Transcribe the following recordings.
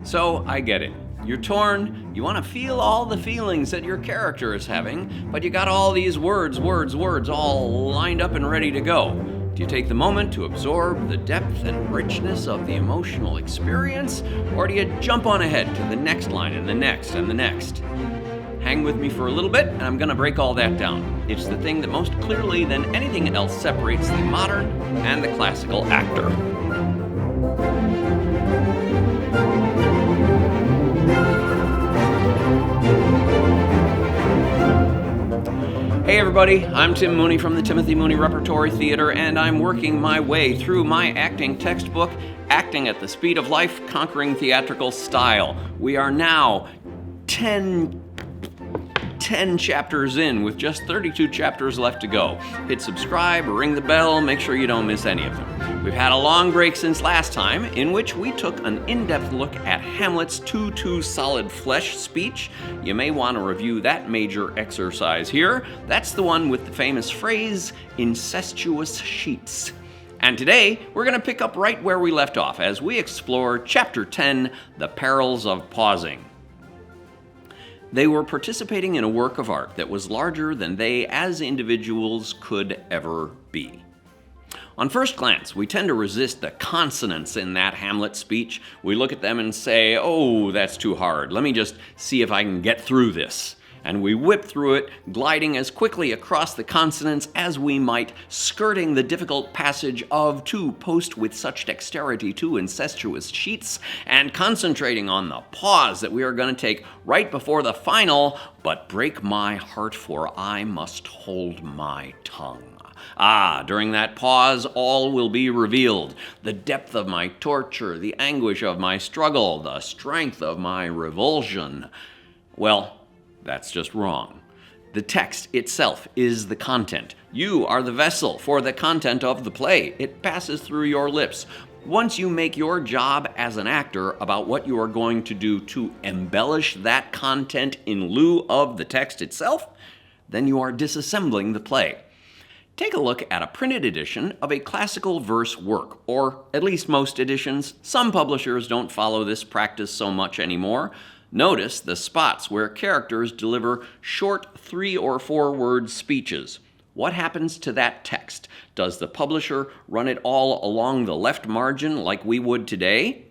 So I get it. You're torn, you want to feel all the feelings that your character is having, but you got all these words all lined up and ready to go. Do you take the moment to absorb the depth and richness of the emotional experience, or do you jump on ahead to the next line and the next and the next? Hang with me for a little bit, and I'm going to break all that down. It's the thing that most clearly than anything else separates the modern and the classical actor. Hey everybody, I'm Tim Mooney from the Timothy Mooney Repertory Theater, and I'm working my way through my acting textbook, Acting at the Speed of Life, Conquering Theatrical Style. We are now 10 chapters in, with just 32 chapters left to go. Hit subscribe, ring the bell, make sure you don't miss any of them. We've had a long break since last time, in which we took an in-depth look at Hamlet's too solid flesh speech. You may want to review that major exercise here. That's the one with the famous phrase, incestuous sheets. And today, we're going to pick up right where we left off as we explore Chapter 10, The Perils of Pausing. They were participating in a work of art that was larger than they as individuals could ever be. On first glance, we tend to resist the consonants in that Hamlet speech. We look at them and say, oh, that's too hard. Let me just see if I can get through this. And we whip through it, gliding as quickly across the consonants as we might, skirting the difficult passage of to post with such dexterity two incestuous sheets, and concentrating on the pause that we are going to take right before the final, but break my heart, for I must hold my tongue. During that pause, all will be revealed. The depth of my torture, the anguish of my struggle, the strength of my revulsion. Well, that's just wrong. The text itself is the content. You are the vessel for the content of the play. It passes through your lips. Once you make your job as an actor about what you are going to do to embellish that content in lieu of the text itself, then you are disassembling the play. Take a look at a printed edition of a classical verse work, or at least most editions. Some publishers don't follow this practice so much anymore. Notice the spots where characters deliver short 3 or 4 word speeches. What happens to that text? Does the publisher run it all along the left margin like we would today?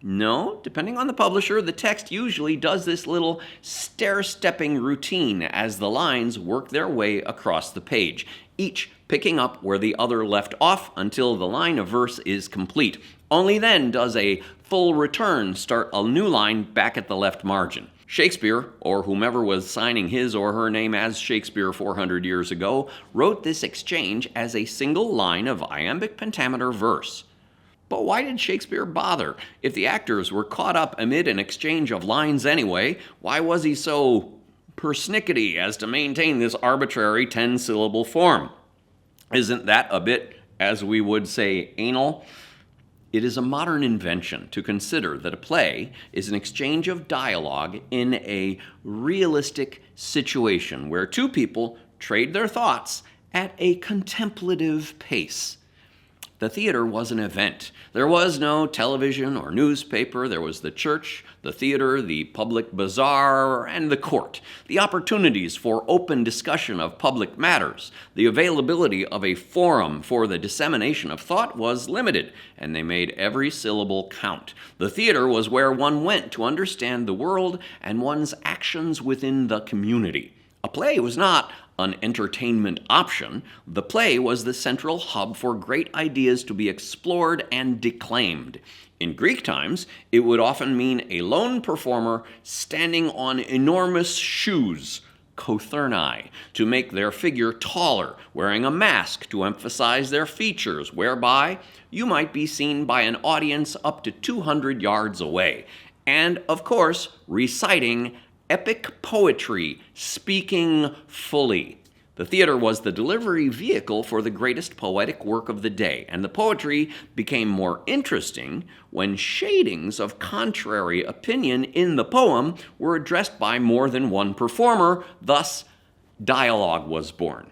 No, depending on the publisher, the text usually does this little stair-stepping routine as the lines work their way across the page, each picking up where the other left off until the line of verse is complete. Only then does a full return start a new line back at the left margin. Shakespeare, or whomever was signing his or her name as Shakespeare 400 years ago, wrote this exchange as a single line of iambic pentameter verse. But why did Shakespeare bother? If the actors were caught up amid an exchange of lines anyway, why was he so persnickety as to maintain this arbitrary 10-syllable form? Isn't that a bit, as we would say, anal? It is a modern invention to consider that a play is an exchange of dialogue in a realistic situation where two people trade their thoughts at a contemplative pace. The theater was an event. There was no television or newspaper. There was the church, the theater, the public bazaar, and the court. The opportunities for open discussion of public matters, the availability of a forum for the dissemination of thought was limited, and they made every syllable count. The theater was where one went to understand the world and one's actions within the community. A play was not an entertainment option. The play was the central hub for great ideas to be explored and declaimed. In Greek times, it would often mean a lone performer standing on enormous shoes, kothurnai, to make their figure taller, wearing a mask to emphasize their features, whereby you might be seen by an audience up to 200 yards away. And, of course, reciting epic poetry, speaking fully. The theater was the delivery vehicle for the greatest poetic work of the day, and the poetry became more interesting when shadings of contrary opinion in the poem were addressed by more than one performer, thus dialogue was born.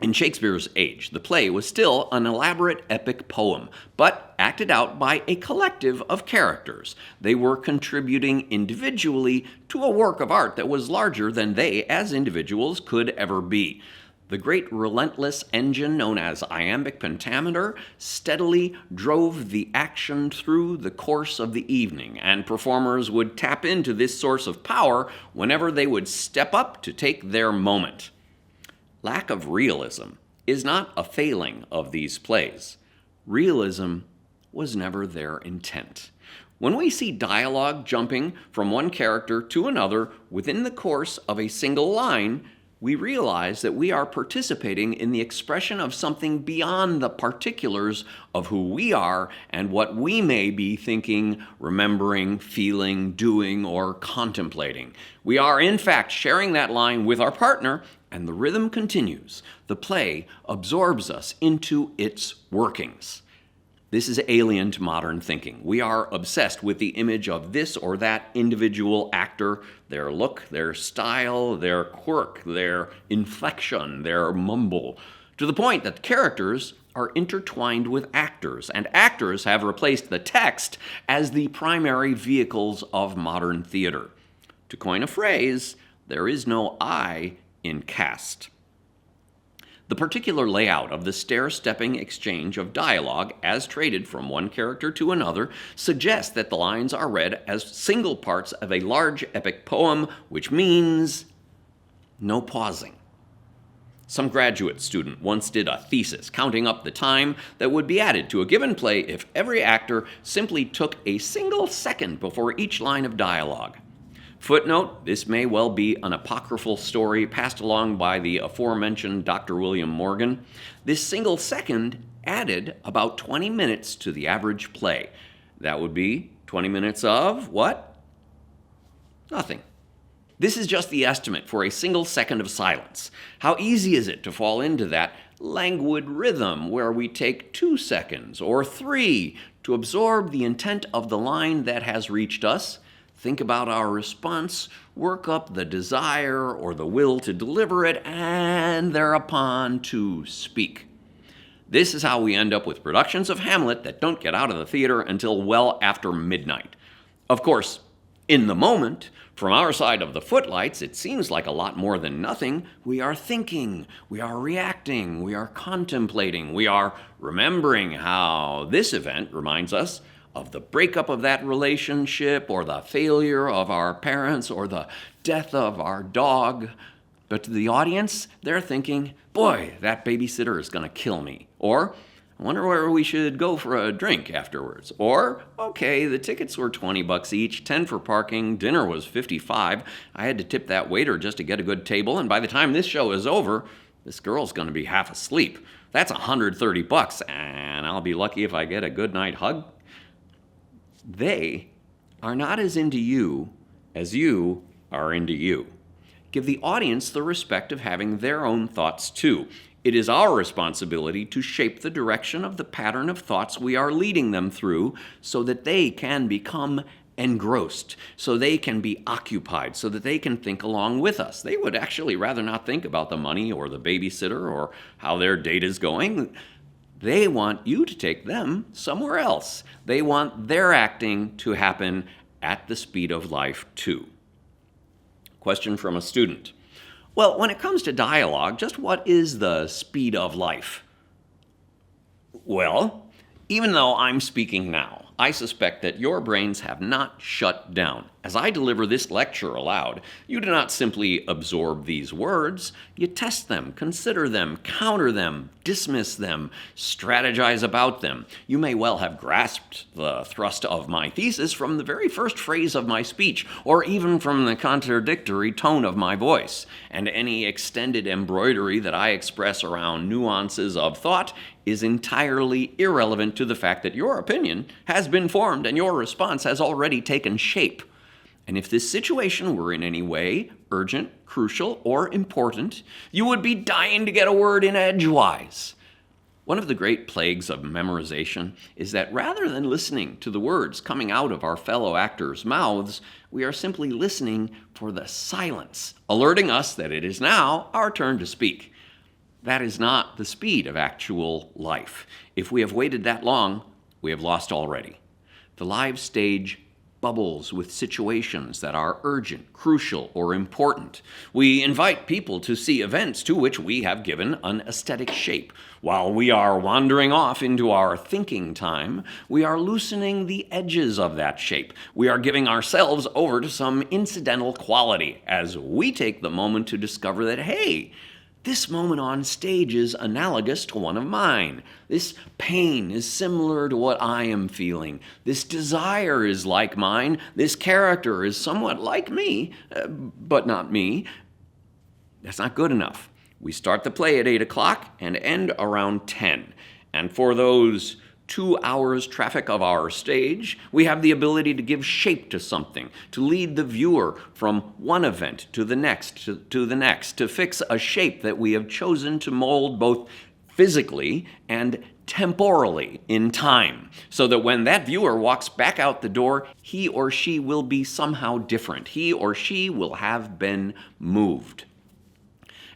In Shakespeare's age, the play was still an elaborate epic poem, but acted out by a collective of characters. They were contributing individually to a work of art that was larger than they, as individuals, could ever be. The great relentless engine known as iambic pentameter steadily drove the action through the course of the evening, and performers would tap into this source of power whenever they would step up to take their moment. Lack of realism is not a failing of these plays. Realism was never their intent. When we see dialogue jumping from one character to another within the course of a single line, we realize that we are participating in the expression of something beyond the particulars of who we are and what we may be thinking, remembering, feeling, doing, or contemplating. We are, in fact, sharing that line with our partner, and the rhythm continues. The play absorbs us into its workings. This is alien to modern thinking. We are obsessed with the image of this or that individual actor, their look, their style, their quirk, their inflection, their mumble, to the point that characters are intertwined with actors, and actors have replaced the text as the primary vehicles of modern theater. To coin a phrase, there is no I in cast. The particular layout of the stair-stepping exchange of dialogue, as traded from one character to another, suggests that the lines are read as single parts of a large epic poem, which means no pausing. Some graduate student once did a thesis counting up the time that would be added to a given play if every actor simply took a single second before each line of dialogue. Footnote, this may well be an apocryphal story passed along by the aforementioned Dr. William Morgan. This single second added about 20 minutes to the average play. That would be 20 minutes of what? Nothing. This is just the estimate for a single second of silence. How easy is it to fall into that languid rhythm where we take 2 seconds or 3 to absorb the intent of the line that has reached us, think about our response, work up the desire or the will to deliver it, and thereupon to speak. This is how we end up with productions of Hamlet that don't get out of the theater until well after midnight. Of course, in the moment, from our side of the footlights, it seems like a lot more than nothing. We are thinking, we are reacting, we are contemplating, we are remembering how this event reminds us of the breakup of that relationship, or the failure of our parents, or the death of our dog. But to the audience, they're thinking, boy, that babysitter is going to kill me. Or, I wonder where we should go for a drink afterwards. Or, okay, the tickets were $20 each, 10 for parking, dinner was $55. I had to tip that waiter just to get a good table, and by the time this show is over, this girl's going to be half asleep. That's $130, and I'll be lucky if I get a good night hug. They are not as into you as you are into you. Give the audience the respect of having their own thoughts too. It is our responsibility to shape the direction of the pattern of thoughts we are leading them through so that they can become engrossed, so they can be occupied, so that they can think along with us. They would actually rather not think about the money or the babysitter or how their date is going. They want you to take them somewhere else. They want their acting to happen at the speed of life, too. Question from a student. Well, when it comes to dialogue, just what is the speed of life? Well, even though I'm speaking now, I suspect that your brains have not shut down. As I deliver this lecture aloud, you do not simply absorb these words. You test them, consider them, counter them, dismiss them, strategize about them. You may well have grasped the thrust of my thesis from the very first phrase of my speech, or even from the contradictory tone of my voice. And any extended embroidery that I express around nuances of thought is entirely irrelevant to the fact that your opinion has been formed and your response has already taken shape. And if this situation were in any way urgent, crucial, or important, you would be dying to get a word in edgewise. One of the great plagues of memorization is that rather than listening to the words coming out of our fellow actors' mouths, we are simply listening for the silence, alerting us that it is now our turn to speak. That is not the speed of actual life. If we have waited that long, we have lost already. The live stage bubbles with situations that are urgent, crucial, or important. We invite people to see events to which we have given an aesthetic shape. While we are wandering off into our thinking time, we are loosening the edges of that shape. We are giving ourselves over to some incidental quality as we take the moment to discover that, hey, this moment on stage is analogous to one of mine. This pain is similar to what I am feeling. This desire is like mine. This character is somewhat like me, but not me. That's not good enough. We start the play at 8 o'clock and end around 10. And for those 2 hours traffic of our stage, we have the ability to give shape to something, to lead the viewer from one event to the next, to the next, to fix a shape that we have chosen to mold both physically and temporally in time, so that when that viewer walks back out the door, he or she will be somehow different. He or she will have been moved.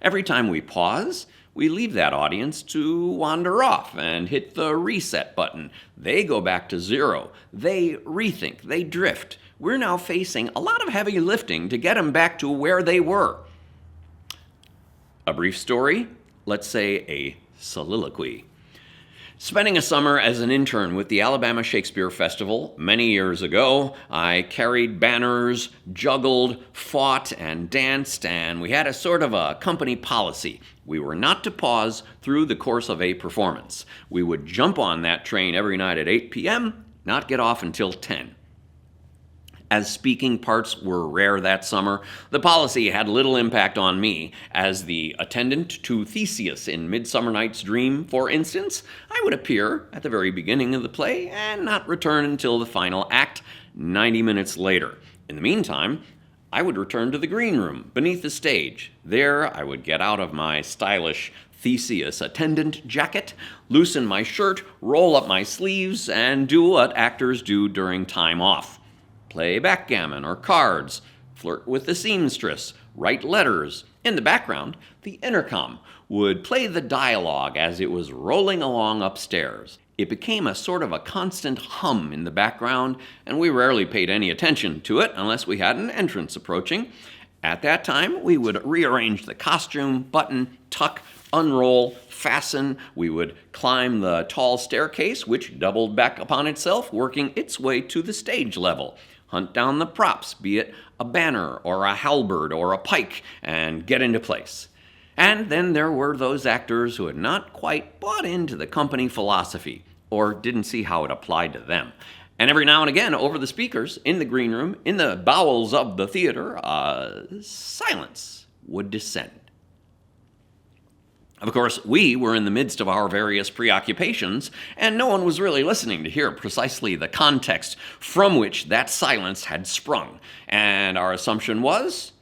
Every time we pause, we leave that audience to wander off and hit the reset button. They go back to zero. They rethink. They drift. We're now facing a lot of heavy lifting to get them back to where they were. A brief story, let's say a soliloquy. Spending a summer as an intern with the Alabama Shakespeare Festival many years ago, I carried banners, juggled, fought, and danced, and we had a sort of a company policy. We were not to pause through the course of a performance. We would jump on that train every night at 8 p.m., not get off until 10. As speaking parts were rare that summer, the policy had little impact on me. As the attendant to Theseus in Midsummer Night's Dream, for instance, I would appear at the very beginning of the play and not return until the final act, 90 minutes later. In the meantime, I would return to the green room beneath the stage. There, I would get out of my stylish Theseus attendant jacket, loosen my shirt, roll up my sleeves, and do what actors do during time off. Play backgammon or cards, flirt with the seamstress, write letters. In the background, the intercom would play the dialogue as it was rolling along upstairs. It became a sort of a constant hum in the background, and we rarely paid any attention to it unless we had an entrance approaching. At that time, we would rearrange the costume, button, tuck, unroll, fasten. We would climb the tall staircase, which doubled back upon itself, working its way to the stage level. Hunt down the props, be it a banner or a halberd or a pike, and get into place. And then there were those actors who had not quite bought into the company philosophy, or didn't see how it applied to them. And every now and again, over the speakers, in the green room, in the bowels of the theater, silence would descend. Of course, we were in the midst of our various preoccupations, and no one was really listening to hear precisely the context from which that silence had sprung. And our assumption was,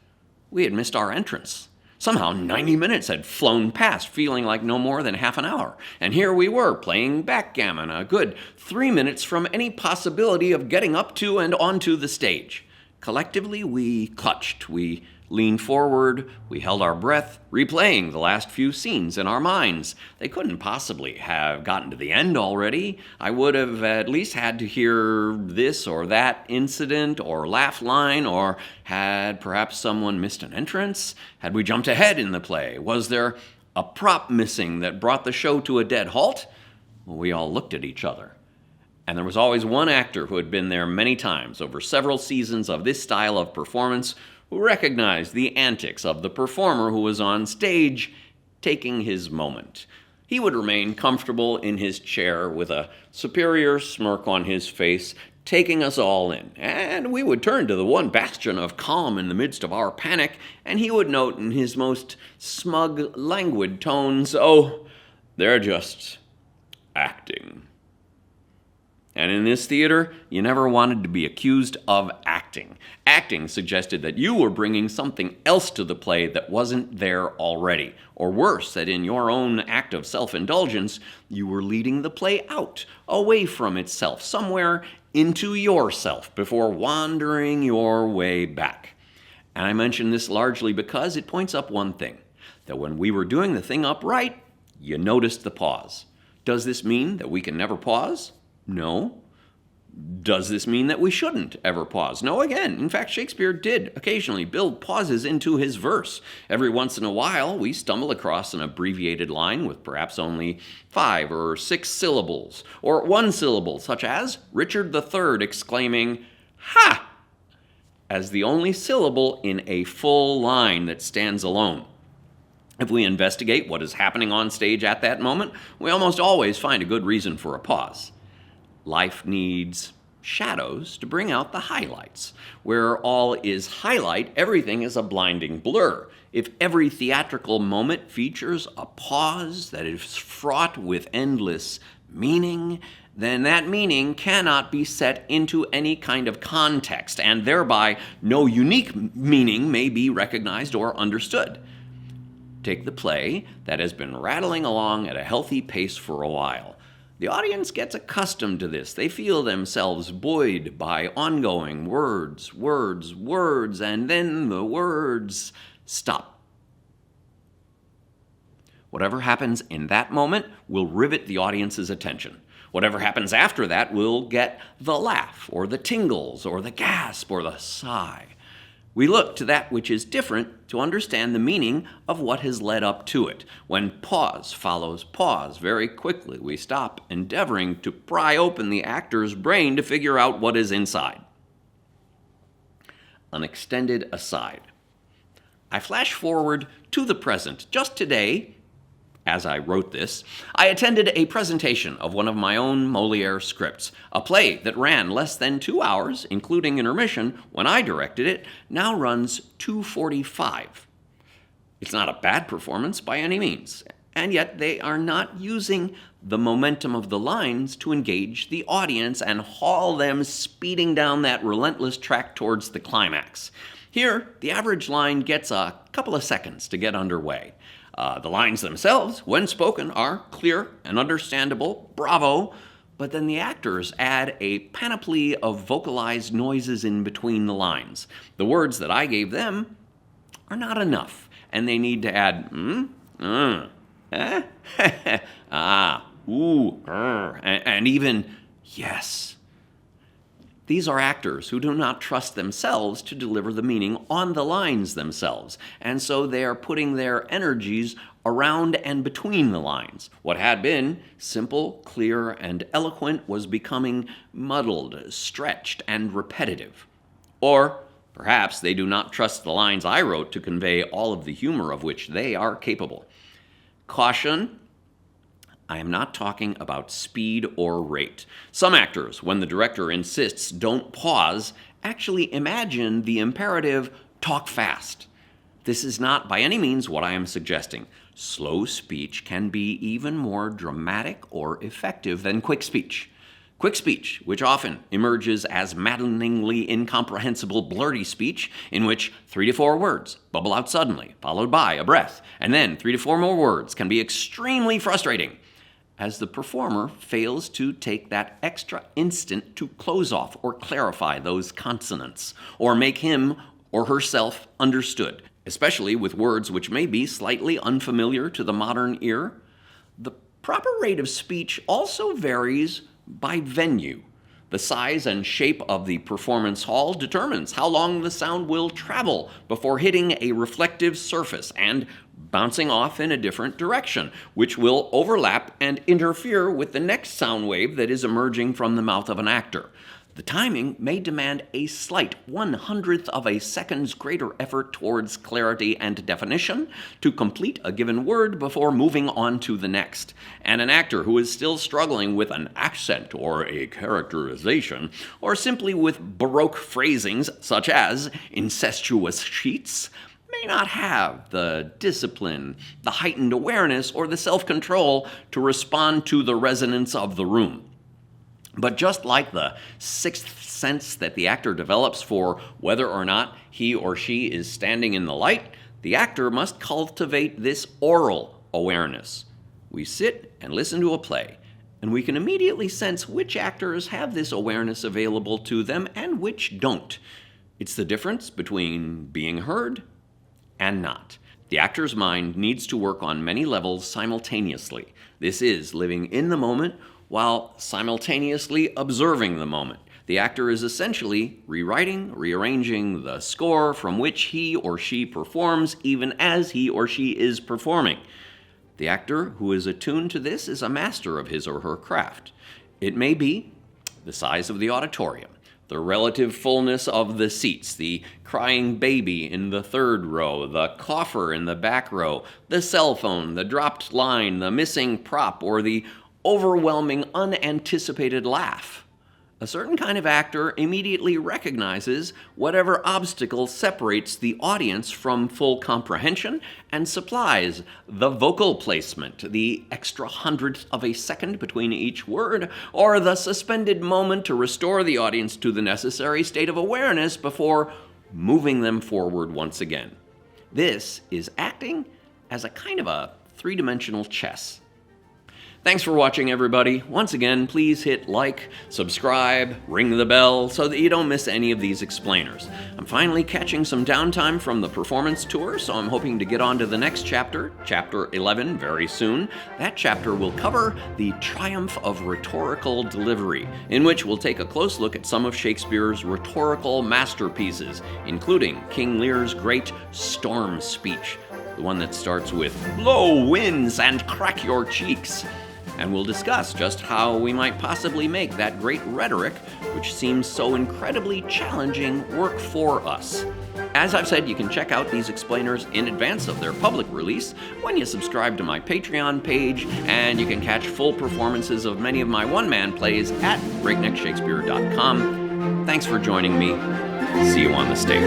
we had missed our entrance. Somehow 90 minutes had flown past, feeling like no more than half an hour. And here we were, playing backgammon, a good 3 minutes from any possibility of getting up to and onto the stage. Collectively, we clutched, we leaned forward, we held our breath, replaying the last few scenes in our minds. They couldn't possibly have gotten to the end already. I would have at least had to hear this or that incident or laugh line, or had perhaps someone missed an entrance? Had we jumped ahead in the play? Was there a prop missing that brought the show to a dead halt? Well, we all looked at each other. And there was always one actor who had been there many times over several seasons of this style of performance, who recognized the antics of the performer who was on stage taking his moment. He would remain comfortable in his chair with a superior smirk on his face, taking us all in. And we would turn to the one bastion of calm in the midst of our panic, and he would note in his most smug, languid tones, "Oh, they're just acting." And in this theater, you never wanted to be accused of acting. Acting suggested that you were bringing something else to the play that wasn't there already. Or worse, that in your own act of self-indulgence, you were leading the play out, away from itself, somewhere into yourself, before wandering your way back. And I mention this largely because it points up one thing. that when we were doing the thing upright, you noticed the pause. Does this mean that we can never pause? No. Does this mean that we shouldn't ever pause? No, again. In fact, Shakespeare did occasionally build pauses into his verse. Every once in a while, we stumble across an abbreviated line with perhaps only 5 or 6 syllables, or 1 syllable, such as Richard III exclaiming, "Ha!" as the only syllable in a full line that stands alone. If we investigate what is happening on stage at that moment, we almost always find a good reason for a pause. Life needs shadows to bring out the highlights. Where all is highlight, everything is a blinding blur. If every theatrical moment features a pause that is fraught with endless meaning, then that meaning cannot be set into any kind of context, and thereby no unique meaning may be recognized or understood. Take the play that has been rattling along at a healthy pace for a while. The audience gets accustomed to this. They feel themselves buoyed by ongoing words, and then the words stop. Whatever happens in that moment will rivet the audience's attention. Whatever happens after that will get the laugh, or the tingles, or the gasp, or the sigh. We look to that which is different to understand the meaning of what has led up to it. When pause follows pause, very quickly we stop endeavoring to pry open the actor's brain to figure out what is inside. An extended aside. I flash forward to the present. Just today, as I wrote this, I attended a presentation of one of my own Molière scripts, a play that ran less than 2 hours, including intermission, when I directed it, now runs 2:45. It's not a bad performance by any means, and yet they are not using the momentum of the lines to engage the audience and haul them speeding down that relentless track towards the climax. Here, the average line gets a couple of seconds to get underway. The lines themselves, when spoken, are clear and understandable, bravo, but then the actors add a panoply of vocalized noises in between the lines. The words that I gave them are not enough, and they need to add ah, ooh, and even yes. These are actors who do not trust themselves to deliver the meaning on the lines themselves, and so they are putting their energies around and between the lines. What had been simple, clear, and eloquent was becoming muddled, stretched, and repetitive. Or perhaps they do not trust the lines I wrote to convey all of the humor of which they are capable. Caution. I am not talking about speed or rate. Some actors, when the director insists don't pause, actually imagine the imperative talk fast. This is not by any means what I am suggesting. Slow speech can be even more dramatic or effective than quick speech. Quick speech, which often emerges as maddeningly incomprehensible blurty speech, in which 3 to 4 words bubble out suddenly, followed by a breath, and then 3 to 4 more words, can be extremely frustrating, as the performer fails to take that extra instant to close off or clarify those consonants, or make him or herself understood, especially with words which may be slightly unfamiliar to the modern ear. The proper rate of speech also varies by venue. The size and shape of the performance hall determines how long the sound will travel before hitting a reflective surface and bouncing off in a different direction, which will overlap and interfere with the next sound wave that is emerging from the mouth of an actor. The timing may demand a slight 1/100th of a second's greater effort towards clarity and definition to complete a given word before moving on to the next. And an actor who is still struggling with an accent or a characterization, or simply with Baroque phrasings such as incestuous sheets, may not have the discipline, the heightened awareness, or the self-control to respond to the resonance of the room. But just like the sixth sense that the actor develops for whether or not he or she is standing in the light, the actor must cultivate this oral awareness. We sit and listen to a play, and we can immediately sense which actors have this awareness available to them and which don't. It's the difference between being heard and not. The actor's mind needs to work on many levels simultaneously. This is living in the moment while simultaneously observing the moment. The actor is essentially rewriting, rearranging the score from which he or she performs even as he or she is performing. The actor who is attuned to this is a master of his or her craft. It may be the size of the auditorium, the relative fullness of the seats, the crying baby in the third row, the cougher in the back row, the cell phone, the dropped line, the missing prop, or the overwhelming unanticipated laugh. A certain kind of actor immediately recognizes whatever obstacle separates the audience from full comprehension and supplies the vocal placement, the extra hundredth of a second between each word, or the suspended moment to restore the audience to the necessary state of awareness before moving them forward once again. This is acting as a kind of a three-dimensional chess. Thanks for watching, everybody. Once again, please hit like, subscribe, ring the bell so that you don't miss any of these explainers. I'm finally catching some downtime from the performance tour, so I'm hoping to get on to the next chapter, chapter 11, very soon. That chapter will cover the triumph of rhetorical delivery, in which we'll take a close look at some of Shakespeare's rhetorical masterpieces, including King Lear's great storm speech, the one that starts with, "Blow winds and crack your cheeks." And we'll discuss just how we might possibly make that great rhetoric, which seems so incredibly challenging, work for us. As I've said, you can check out these explainers in advance of their public release when you subscribe to my Patreon page, and you can catch full performances of many of my one-man plays at breakneckshakespeare.com. Thanks for joining me. See you on the stage.